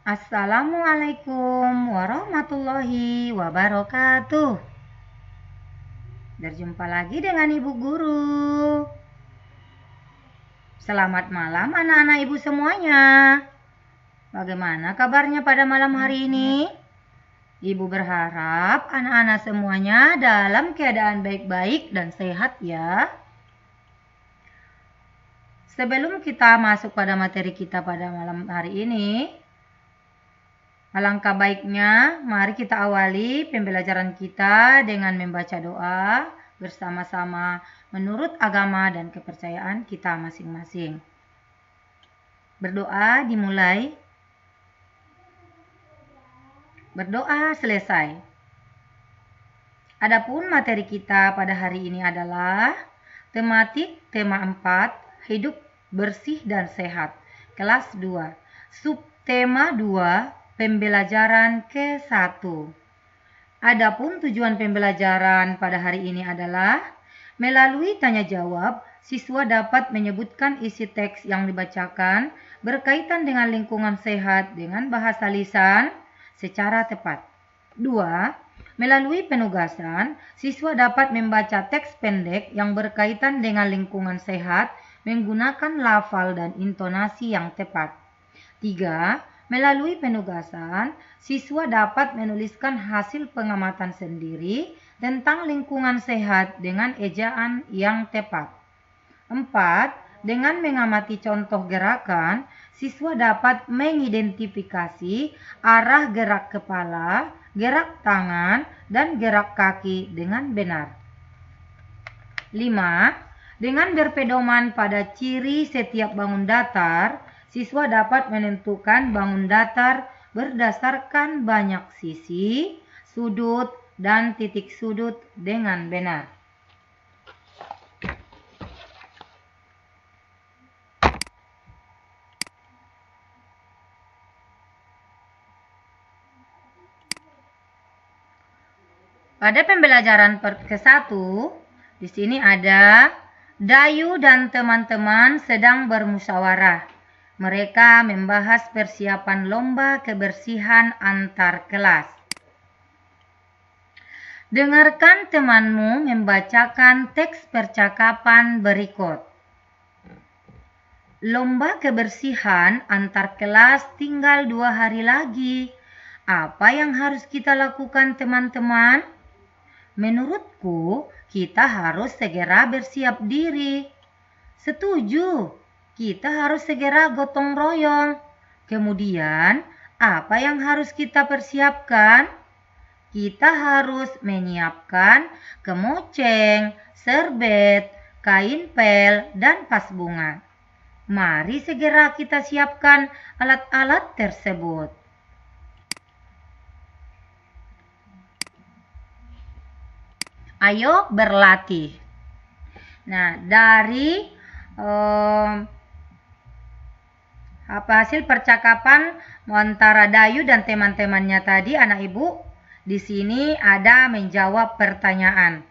Assalamualaikum warahmatullahi wabarakatuh. Berjumpa lagi dengan Ibu Guru. Selamat malam anak-anak Ibu semuanya. Bagaimana kabarnya pada malam hari ini? Ibu berharap anak-anak semuanya dalam keadaan baik-baik dan sehat ya. Sebelum kita masuk pada materi kita pada malam hari ini, alangkah baiknya mari kita awali pembelajaran kita dengan membaca doa bersama-sama menurut agama dan kepercayaan kita masing-masing. Berdoa dimulai. Berdoa selesai. Adapun materi kita pada hari ini adalah tematik tema 4, hidup bersih dan sehat, kelas 2, subtema 2, pembelajaran ke-1. Adapun tujuan pembelajaran pada hari ini adalah melalui tanya jawab, siswa dapat menyebutkan isi teks yang dibacakan berkaitan dengan lingkungan sehat dengan bahasa lisan secara tepat. 2. Melalui penugasan, siswa dapat membaca teks pendek yang berkaitan dengan lingkungan sehat menggunakan lafal dan intonasi yang tepat. 3. Melalui penugasan, siswa dapat menuliskan hasil pengamatan sendiri tentang lingkungan sehat dengan ejaan yang tepat. 4. Dengan mengamati contoh gerakan, siswa dapat mengidentifikasi arah gerak kepala, gerak tangan, dan gerak kaki dengan benar. 5. Dengan berpedoman pada ciri setiap bangun datar, siswa dapat menentukan bangun datar berdasarkan banyak sisi, sudut, dan titik sudut dengan benar. Pada pembelajaran ke-1, di sini ada Dayu dan teman-teman sedang bermusyawarah. Mereka membahas persiapan lomba kebersihan antar kelas. Dengarkan temanmu membacakan teks percakapan berikut. Lomba kebersihan antar kelas tinggal 2 hari lagi. Apa yang harus kita lakukan teman-teman? Menurutku, kita harus segera bersiap diri. Setuju. Kita harus segera gotong royong. Kemudian, apa yang harus kita persiapkan? Kita harus menyiapkan kemoceng, serbet, kain pel, dan vas bunga. Mari segera kita siapkan alat-alat tersebut. Ayo berlatih. Nah, dari hasil percakapan antara Dayu dan teman-temannya tadi, anak ibu, di sini ada menjawab pertanyaan.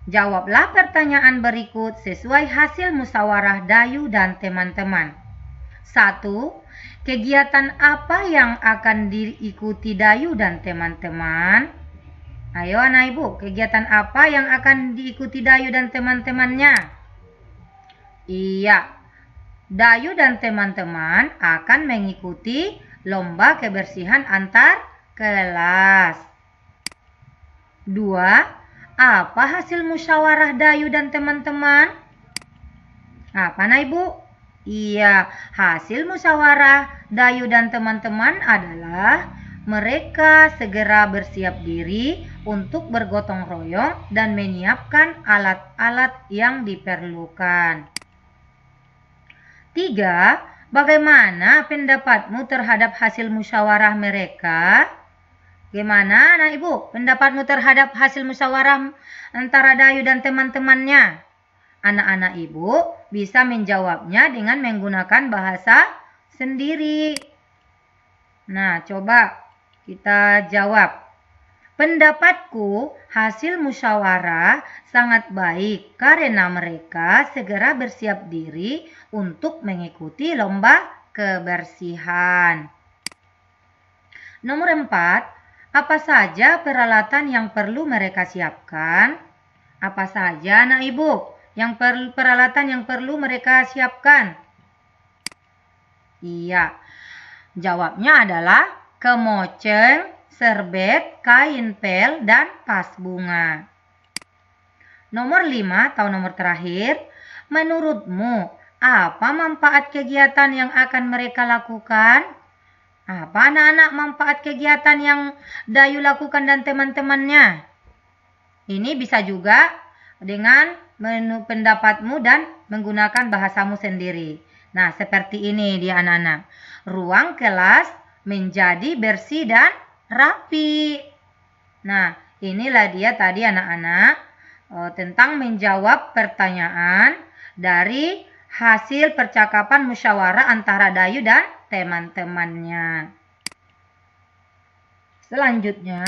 Jawablah pertanyaan berikut sesuai hasil musyawarah Dayu dan teman-teman. 1. Kegiatan apa yang akan diikuti Dayu dan teman-teman? Ayo anak ibu, kegiatan apa yang akan diikuti Dayu dan teman-temannya? Iya. Dayu dan teman-teman akan mengikuti lomba kebersihan antar kelas. 2. Apa hasil musyawarah Dayu dan teman-teman? Apa nah ibu? Iya, hasil musyawarah Dayu dan teman-teman adalah mereka segera bersiap diri untuk bergotong royong dan menyiapkan alat-alat yang diperlukan. 3. Bagaimana pendapatmu terhadap hasil musyawarah mereka? Gimana anak ibu pendapatmu terhadap hasil musyawarah antara Dayu dan teman-temannya? Anak-anak ibu bisa menjawabnya dengan menggunakan bahasa sendiri. Nah, coba kita jawab. Pendapatku, hasil musyawarah sangat baik karena mereka segera bersiap diri untuk mengikuti lomba kebersihan. Nomor 4, apa saja peralatan yang perlu mereka siapkan? Apa saja anak ibu peralatan yang perlu mereka siapkan? Iya, jawabnya adalah kemoceng, serbet, kain pel, dan pas bunga. Nomor 5 atau nomor terakhir, menurutmu apa manfaat kegiatan yang akan mereka lakukan? Apa anak-anak manfaat kegiatan yang Dayu lakukan dan teman-temannya? Ini bisa juga dengan pendapatmu dan menggunakan bahasamu sendiri. Nah, seperti ini dia anak-anak. Ruang kelas menjadi bersih dan rapi. Nah, inilah dia tadi anak-anak tentang menjawab pertanyaan dari hasil percakapan musyawarah antara Dayu dan teman-temannya. Selanjutnya,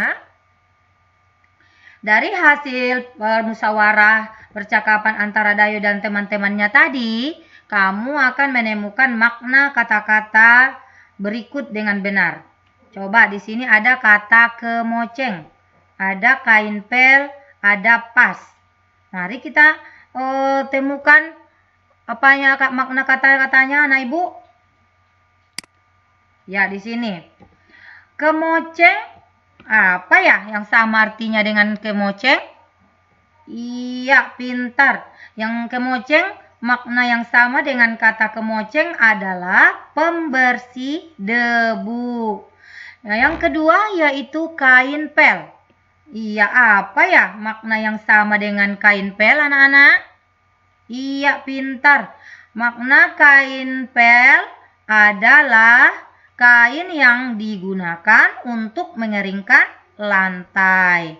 dari hasil musyawarah percakapan antara Dayu dan teman-temannya tadi, kamu akan menemukan makna kata-kata berikut dengan benar. Coba di sini ada kata kemoceng, ada kain pel, ada pas. Mari kita temukan makna kata-katanya, anak ibu. Ya, di sini. Kemoceng, apa ya yang sama artinya dengan kemoceng? Iya, pintar. Yang kemoceng, makna yang sama dengan kata kemoceng adalah pembersih debu. Nah, yang kedua yaitu kain pel. Iya, apa ya makna yang sama dengan kain pel, anak-anak? Iya, pintar. Makna kain pel adalah kain yang digunakan untuk mengeringkan lantai.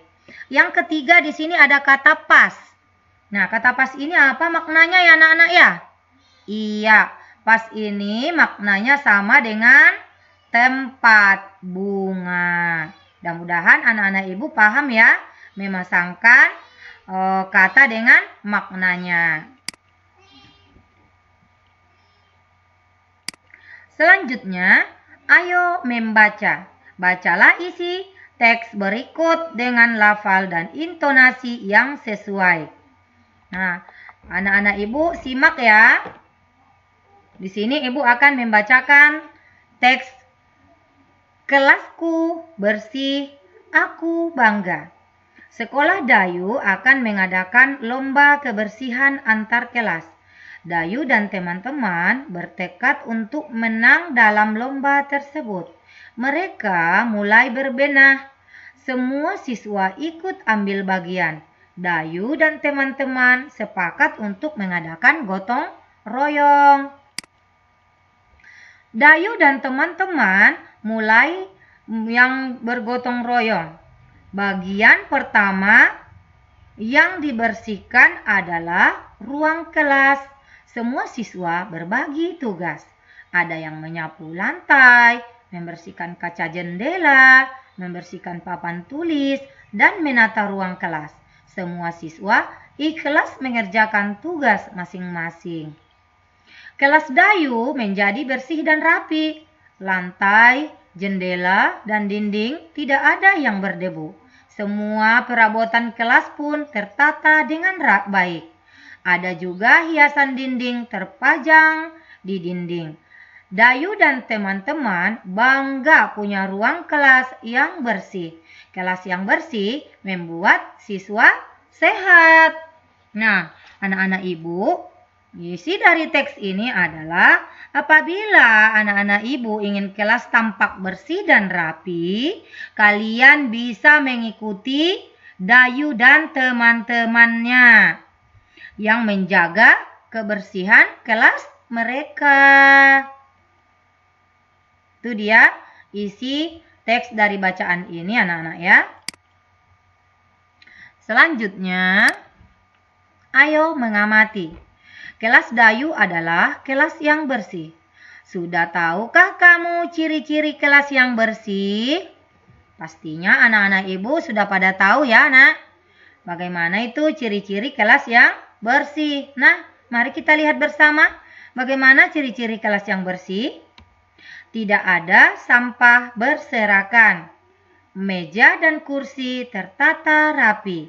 Yang ketiga di sini ada kata pas. Nah, kata pas ini apa maknanya ya anak-anak ya? Iya, pas ini maknanya sama dengan tempat bunga. Mudah-mudahan anak-anak ibu paham ya memasangkan kata dengan maknanya. Selanjutnya, ayo membaca. Bacalah isi teks berikut dengan lafal dan intonasi yang sesuai. Nah, anak-anak ibu simak ya. Di sini ibu akan membacakan teks kelasku bersih, aku bangga. Sekolah Dayu akan mengadakan lomba kebersihan antar kelas. Dayu dan teman-teman bertekad untuk menang dalam lomba tersebut. Mereka mulai berbenah. Semua siswa ikut ambil bagian. Dayu dan teman-teman sepakat untuk mengadakan gotong royong. Dayu dan teman-teman mulai yang bergotong royong. Bagian pertama yang dibersihkan adalah ruang kelas. Semua siswa berbagi tugas. Ada yang menyapu lantai, membersihkan kaca jendela, membersihkan papan tulis, dan menata ruang kelas. Semua siswa ikhlas mengerjakan tugas masing-masing. Kelas Dayu menjadi bersih dan rapi. Lantai, jendela, dan dinding tidak ada yang berdebu. Semua perabotan kelas pun tertata dengan baik. Ada juga hiasan dinding terpajang di dinding. Dayu dan teman-teman bangga punya ruang kelas yang bersih. Kelas yang bersih membuat siswa sehat. Nah, anak-anak ibu, isi dari teks ini adalah apabila anak-anak ibu ingin kelas tampak bersih dan rapi, kalian bisa mengikuti Dayu dan teman-temannya yang menjaga kebersihan kelas mereka. Itu dia isi teks dari bacaan ini anak-anak ya. Selanjutnya, ayo mengamati. Kelas Dayu adalah kelas yang bersih. Sudah tahukah kamu ciri-ciri kelas yang bersih? Pastinya anak-anak ibu sudah pada tahu ya, Nak. Bagaimana itu ciri-ciri kelas yang bersih? Nah, mari kita lihat bersama bagaimana ciri-ciri kelas yang bersih. tidak ada sampah berserakan. Meja dan kursi tertata rapi.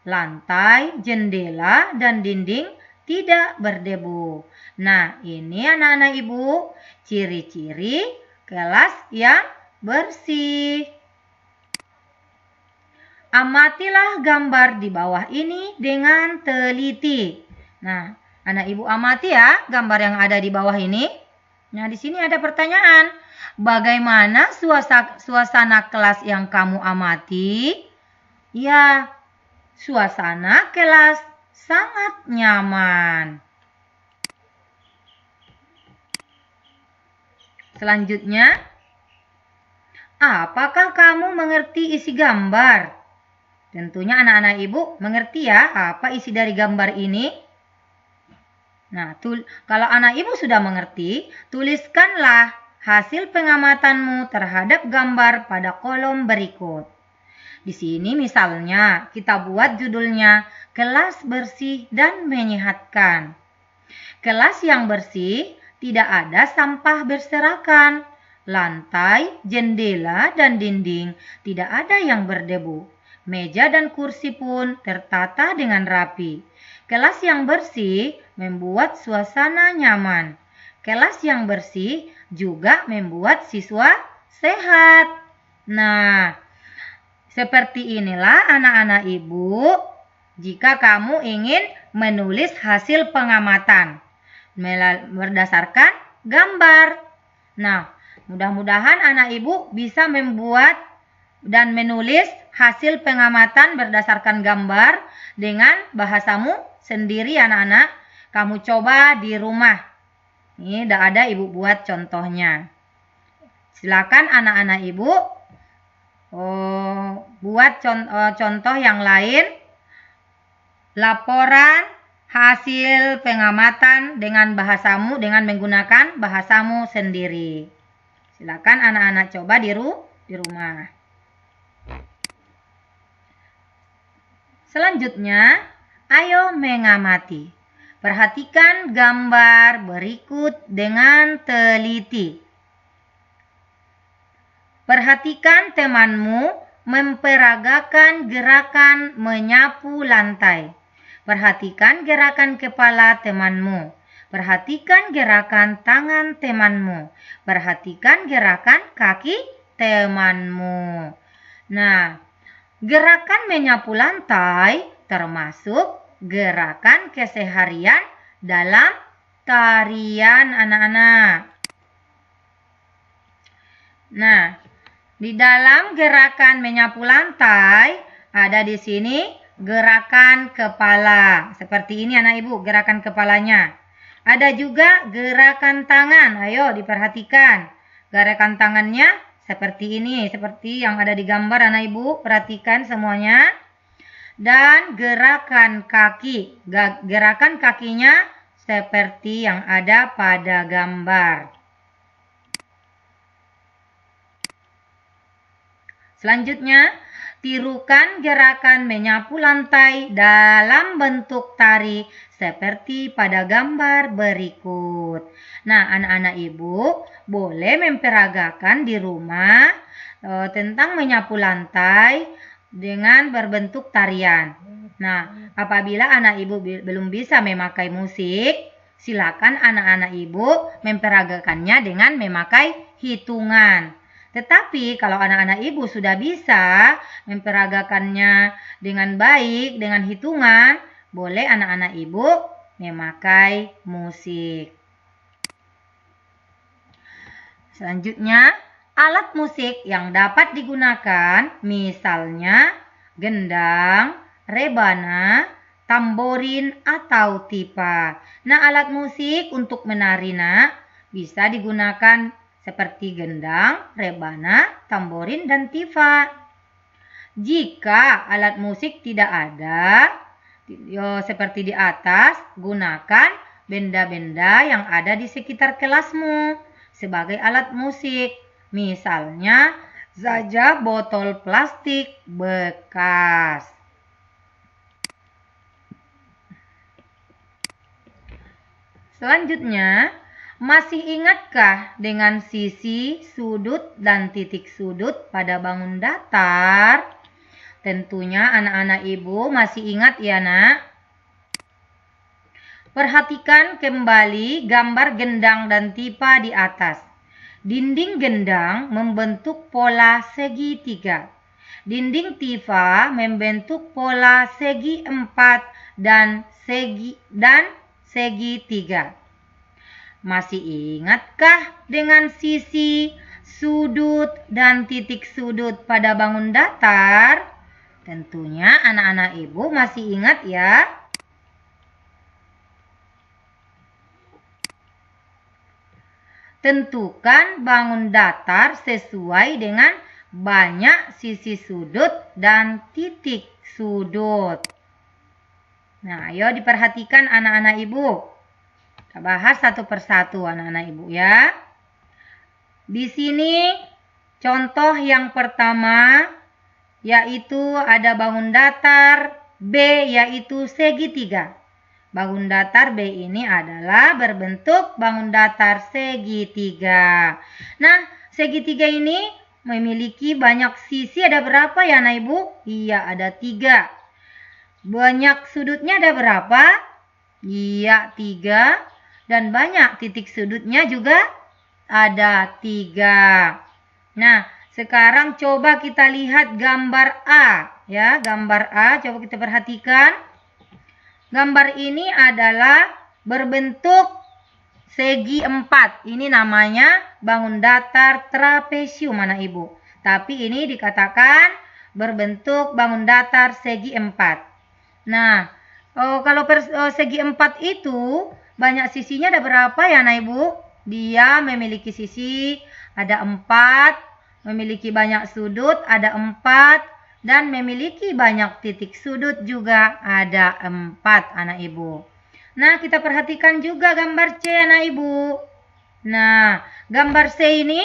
Lantai, jendela, dan dinding tidak berdebu. Nah, ini anak-anak ibu, ciri-ciri kelas yang bersih. Amatilah gambar di bawah ini dengan teliti. Nah, anak ibu amati ya gambar yang ada di bawah ini. Nah, di sini ada pertanyaan. Bagaimana suasana kelas yang kamu amati? Ya, suasana kelas sangat nyaman. Selanjutnya, apakah kamu mengerti isi gambar? Tentunya anak-anak ibu mengerti ya apa isi dari gambar ini. Nah, kalau anak ibu sudah mengerti, tuliskanlah hasil pengamatanmu terhadap gambar pada kolom berikut. Di sini misalnya kita buat judulnya kelas bersih dan menyehatkan. Kelas yang bersih, tidak ada sampah berserakan. Lantai, jendela, dan dinding tidak ada yang berdebu. Meja dan kursi pun tertata dengan rapi. Kelas yang bersih membuat suasana nyaman. Kelas yang bersih juga membuat siswa sehat. Nah, seperti inilah anak-anak ibu jika kamu ingin menulis hasil pengamatan berdasarkan gambar. Nah, mudah-mudahan anak ibu bisa membuat dan menulis hasil pengamatan berdasarkan gambar dengan bahasamu sendiri anak-anak. Kamu coba di rumah. Ini udah ada ibu buat contohnya. Silakan anak-anak ibu buat contoh yang lain. Laporan hasil pengamatan dengan bahasamu dengan menggunakan bahasamu sendiri. Silakan anak-anak coba di rumah. Selanjutnya, ayo mengamati. Perhatikan gambar berikut dengan teliti. Perhatikan temanmu memperagakan gerakan menyapu lantai. Perhatikan gerakan kepala temanmu. Perhatikan gerakan tangan temanmu. Perhatikan gerakan kaki temanmu. Nah, gerakan menyapu lantai termasuk gerakan keseharian dalam tarian anak-anak. Nah, di dalam gerakan menyapu lantai ada di sini gerakan kepala. Seperti ini anak ibu gerakan kepalanya. Ada juga gerakan tangan. Ayo diperhatikan. Gerakan tangannya seperti ini, seperti yang ada di gambar anak ibu, perhatikan semuanya. Dan gerakan kaki, gerakan kakinya seperti yang ada pada gambar. Selanjutnya, tirukan gerakan menyapu lantai dalam bentuk tari seperti pada gambar berikut. Nah, anak-anak ibu boleh memperagakan di rumah tentang menyapu lantai dengan berbentuk tarian. Nah, apabila anak ibu belum bisa memakai musik, silakan anak-anak ibu memperagakannya dengan memakai hitungan. Tetapi kalau anak-anak ibu sudah bisa memperagakannya dengan baik, dengan hitungan, boleh anak-anak ibu memakai musik. Selanjutnya, alat musik yang dapat digunakan misalnya gendang, rebana, tamborin, atau tipa. Nah, alat musik untuk menari bisa digunakan seperti gendang, rebana, tamborin, dan tifa. Jika alat musik tidak ada, seperti di atas, gunakan benda-benda yang ada di sekitar kelasmu sebagai alat musik. Misalnya saja botol plastik bekas. Selanjutnya, Masih ingatkah dengan sisi, sudut, dan titik sudut pada bangun datar? Tentunya anak-anak ibu masih ingat ya nak? Perhatikan kembali gambar gendang dan tipa di atas. Dinding gendang membentuk pola segitiga. Dinding tipa membentuk pola segi empat dan segitiga. Masih ingatkah dengan sisi, sudut, dan titik sudut pada bangun datar? Tentunya anak-anak ibu masih ingat ya. Tentukan bangun datar sesuai dengan banyak sisi sudut dan titik sudut. Nah, ayo diperhatikan anak-anak ibu. Kita bahas satu persatu anak-anak ibu ya. Di sini contoh yang pertama yaitu ada bangun datar B yaitu segitiga. Bangun datar B ini adalah berbentuk bangun datar segitiga. Nah, segitiga ini memiliki banyak sisi, ada berapa ya anak ibu? Iya, ada 3. Banyak sudutnya ada berapa? Iya, 3. Dan banyak titik sudutnya juga ada 3. Nah, sekarang coba kita lihat gambar A. Ya, gambar A, coba kita perhatikan. Gambar ini adalah berbentuk segi 4. Ini namanya bangun datar trapesium anak ibu. Tapi ini dikatakan berbentuk bangun datar segi 4. Nah, kalau segi 4 itu banyak sisinya ada berapa ya anak ibu? Dia memiliki sisi ada 4, memiliki banyak sudut ada 4, dan memiliki banyak titik sudut juga ada 4 anak ibu. Nah, kita perhatikan juga gambar C anak ibu. Nah, gambar C ini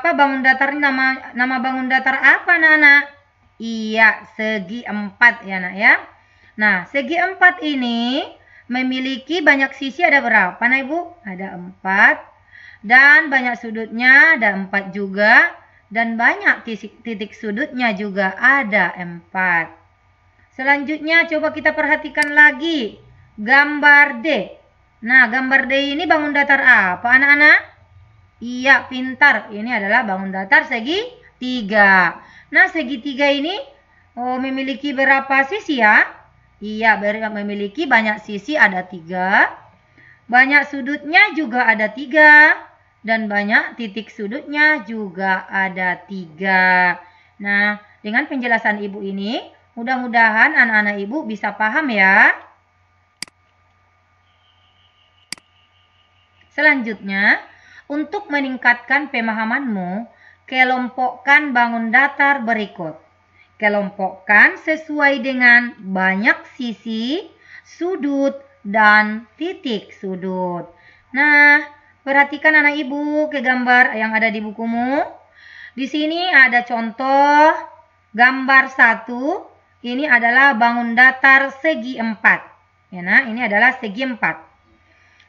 bangun datar nama bangun datar apa anak-anak? Iya, segi 4 ya anak ya. Nah, segi 4 ini memiliki banyak sisi ada berapa anak ibu? Ada 4. Dan banyak sudutnya ada 4 juga. Dan banyak titik sudutnya juga ada 4. Selanjutnya coba kita perhatikan lagi gambar D. Nah, gambar D ini bangun datar apa anak-anak? Iya, pintar. Ini adalah bangun datar segitiga. Nah, segitiga ini memiliki berapa sisi ya? Iya, memiliki banyak sisi ada 3. Banyak sudutnya juga ada 3. Dan banyak titik sudutnya juga ada 3. Nah, dengan penjelasan ibu ini, mudah-mudahan anak-anak ibu bisa paham ya. Selanjutnya, untuk meningkatkan pemahamanmu, kelompokkan bangun datar berikut. Kelompokkan sesuai dengan banyak sisi, sudut, dan titik sudut. Nah, perhatikan anak ibu ke gambar yang ada di bukumu. Di sini ada contoh gambar 1. Ini adalah bangun datar segi 4. Ya, nah, ini adalah segi 4.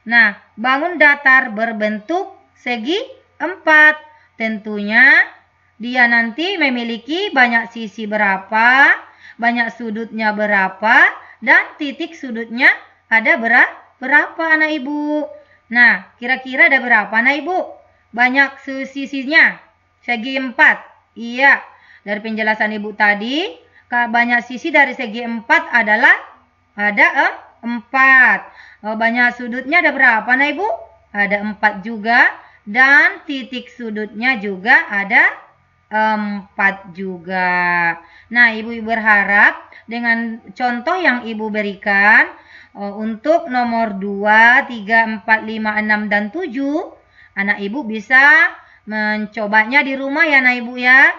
Nah, bangun datar berbentuk segi 4. Tentunya dia nanti memiliki banyak sisi berapa, banyak sudutnya berapa, dan titik sudutnya ada berapa anak ibu? Nah, kira-kira ada berapa anak ibu? Banyak sisinya. Segi 4. Iya, dari penjelasan ibu tadi, banyak sisi dari segi 4 adalah ada 4. Banyak sudutnya ada berapa anak ibu? Ada 4 juga. Dan titik sudutnya juga ada 4 juga. Nah, ibu berharap dengan contoh yang ibu berikan untuk nomor 2, 3, 4, 5, 6, dan 7, anak ibu bisa mencobanya di rumah ya anak ibu ya.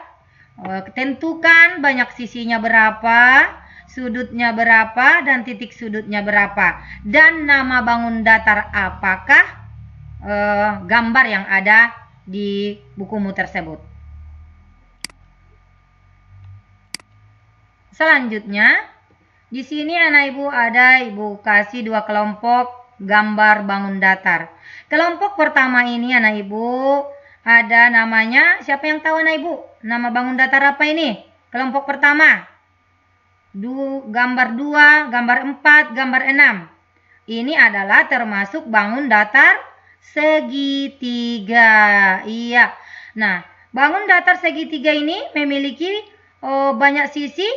Tentukan banyak sisinya berapa, sudutnya berapa, dan titik sudutnya berapa. Dan nama bangun datar apakah gambar yang ada di bukumu tersebut. Selanjutnya, di sini anak ibu ada ibu kasih 2 kelompok gambar bangun datar. Kelompok pertama ini anak ibu ada namanya, siapa yang tahu anak ibu? Nama bangun datar apa ini? Kelompok pertama. Gambar 2, gambar 4, gambar 6. Ini adalah termasuk bangun datar segitiga. Iya. Nah, bangun datar segitiga ini memiliki banyak sisi.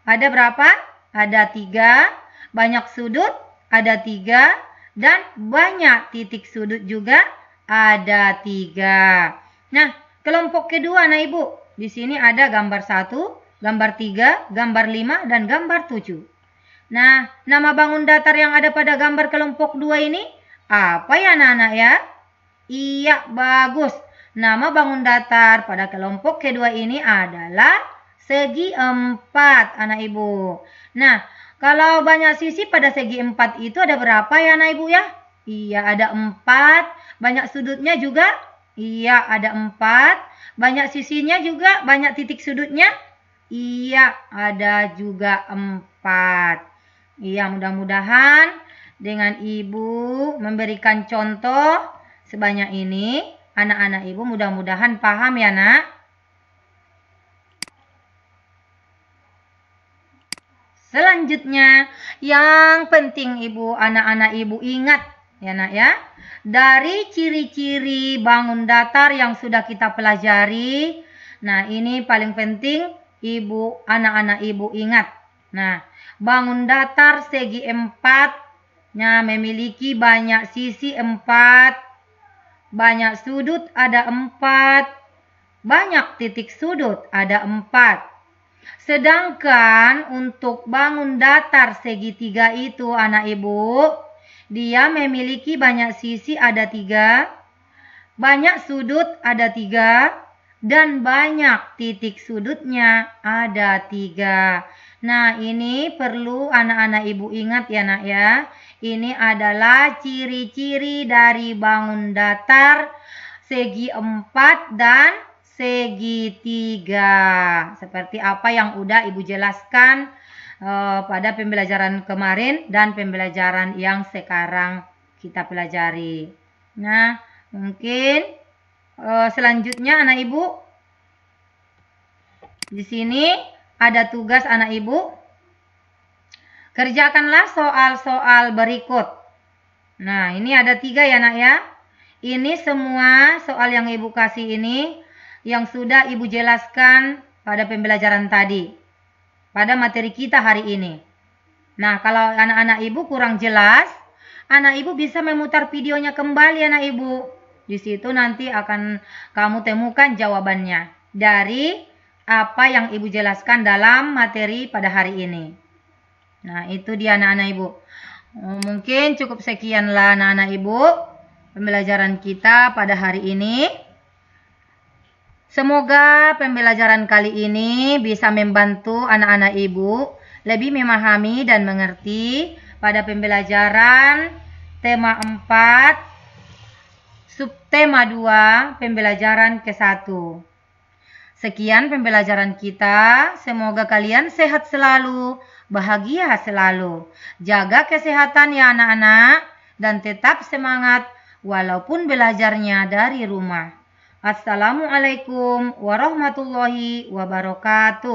Ada berapa? Ada 3. Banyak sudut? Ada 3. Dan banyak titik sudut juga ada 3. Nah, kelompok kedua anak ibu. Di sini ada gambar 1, gambar 3, gambar 5, dan gambar 7. Nah, nama bangun datar yang ada pada gambar kelompok 2 ini apa ya anak-anak ya? Iya, bagus. Nama bangun datar pada kelompok kedua ini adalah segi 4, anak ibu. Nah, kalau banyak sisi pada segi 4 itu ada berapa ya anak ibu ya? Iya, ada 4. Banyak sudutnya juga? Iya, ada 4. Banyak sisinya juga? Banyak titik sudutnya? Iya, ada juga 4. Iya, mudah-mudahan dengan ibu memberikan contoh sebanyak ini, anak-anak ibu mudah-mudahan paham ya nak. Selanjutnya, yang penting ibu, anak-anak ibu ingat ya nak ya. Dari ciri-ciri bangun datar yang sudah kita pelajari, nah ini paling penting ibu, anak-anak ibu ingat. Nah, bangun datar segi 4-nya memiliki banyak sisi 4, banyak sudut ada 4, banyak titik sudut ada 4. Sedangkan untuk bangun datar segitiga itu anak ibu, dia memiliki banyak sisi ada 3, banyak sudut ada 3, dan banyak titik sudutnya ada 3. Nah, ini perlu anak-anak ibu ingat ya nak ya. Ini adalah ciri-ciri dari bangun datar segi 4 dan segitiga. Seperti apa yang udah ibu jelaskan pada pembelajaran kemarin dan pembelajaran yang sekarang kita pelajari. Nah, mungkin selanjutnya anak ibu, di sini ada tugas anak ibu. Kerjakanlah soal-soal berikut. Nah, ini ada 3 ya nak ya. Ini semua soal yang ibu kasih ini yang sudah ibu jelaskan pada pembelajaran tadi, pada materi kita hari ini. Nah, kalau anak-anak ibu kurang jelas, anak ibu bisa memutar videonya kembali anak ibu. Di situ nanti akan kamu temukan jawabannya dari apa yang ibu jelaskan dalam materi pada hari ini. Nah, itu dia anak-anak ibu. Mungkin cukup sekianlah anak-anak ibu pembelajaran kita pada hari ini. Semoga pembelajaran kali ini bisa membantu anak-anak ibu lebih memahami dan mengerti pada pembelajaran tema 4, subtema 2, pembelajaran ke-1. Sekian pembelajaran kita. Semoga kalian sehat selalu, bahagia selalu. Jaga kesehatan ya anak-anak dan tetap semangat walaupun belajarnya dari rumah. Assalamualaikum warahmatullahi wabarakatuh.